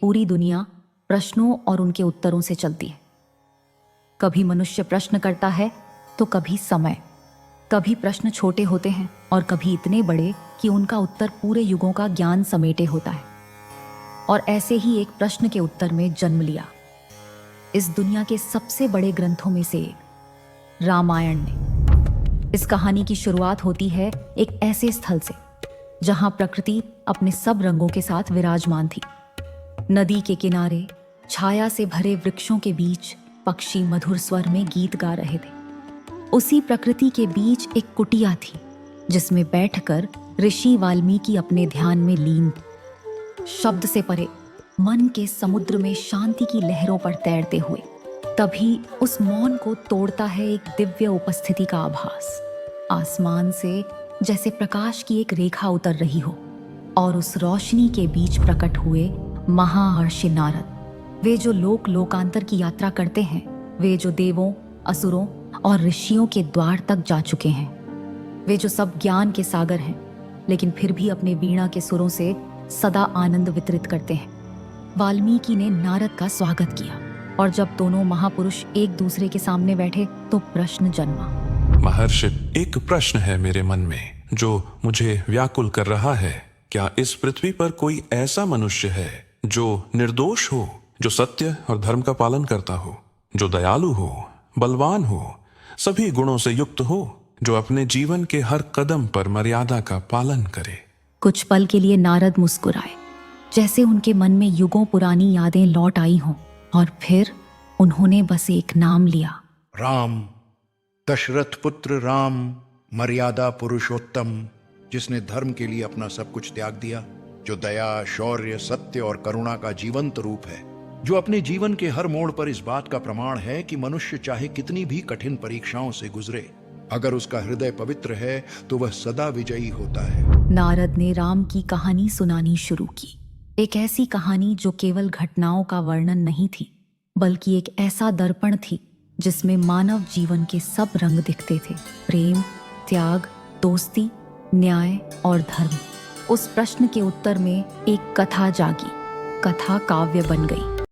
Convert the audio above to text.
पूरी दुनिया प्रश्नों और उनके उत्तरों से चलती है। कभी मनुष्य प्रश्न करता है तो कभी समय। कभी प्रश्न छोटे होते हैं और कभी इतने बड़े कि उनका उत्तर पूरे युगों का ज्ञान समेटे होता है। और ऐसे ही एक प्रश्न के उत्तर में जन्म लिया इस दुनिया के सबसे बड़े ग्रंथों में से एक, रामायण ने। इस कहानी की शुरुआत होती है एक ऐसे स्थल से जहां प्रकृति अपने सब रंगों के साथ विराजमान थी। नदी के किनारे छाया से भरे वृक्षों के बीच पक्षी मधुर स्वर में गीत गा रहे थे। उसी प्रकृति के बीच एक कुटिया थी जिसमें बैठकर ऋषि वाल्मीकि अपने ध्यान में लीन, शब्द से परे मन के समुद्र में शांति की लहरों पर तैरते हुए। तभी उस मौन को तोड़ता है एक दिव्य उपस्थिति का आभास। आसमान से जैसे प्रकाश की एक रेखा उतर रही हो और उस रोशनी के बीच प्रकट हुए महाहर्षि नारद। वे जो लोकांतर की यात्रा करते हैं, वे जो देवों, असुरों और ऋषियों के द्वार तक जा चुके हैं, वे जो सब ज्ञान के सागर हैं लेकिन फिर भी अपने वीणा के सुरों से सदा आनंद वितरित करते हैं। वाल्मीकि ने नारद का स्वागत किया और जब दोनों महापुरुष एक दूसरे के सामने बैठे तो प्रश्न जन्मा। महर्षि, एक प्रश्न है मेरे मन में जो मुझे व्याकुल कर रहा है। क्या इस पृथ्वी पर कोई ऐसा मनुष्य है जो निर्दोष हो, जो सत्य और धर्म का पालन करता हो, जो दयालु हो, बलवान हो, सभी गुणों से युक्त हो, जो अपने जीवन के हर कदम पर मर्यादा का पालन करे? कुछ पल के लिए नारद मुस्कुराए, जैसे उनके मन में युगों पुरानी यादें लौट आई हों, और फिर उन्होंने बस एक नाम लिया। राम, दशरथ पुत्र राम, मर्यादा पुरुषोत्तम, जिसने धर्म के लिए अपना सब कुछ त्याग दिया, जो दया, शौर्य, सत्य और करुणा का जीवंत रूप है, जो अपने जीवन के हर मोड़ पर इस बात का प्रमाण है कि मनुष्य चाहे कितनी भी कठिन परीक्षाओं से गुजरे, अगर उसका हृदय पवित्र है तो वह सदा विजयी होता है। नारद ने राम की कहानी सुनानी शुरू की। एक ऐसी कहानी जो केवल घटनाओं का वर्णन नहीं थी, बल्कि एक ऐसा दर्पण थी जिसमें मानव जीवन के सब रंग दिखते थे। प्रेम, त्याग, दोस्ती, न्याय और धर्म। उस प्रश्न के उत्तर में एक कथा जागी। कथा काव्य बन गई।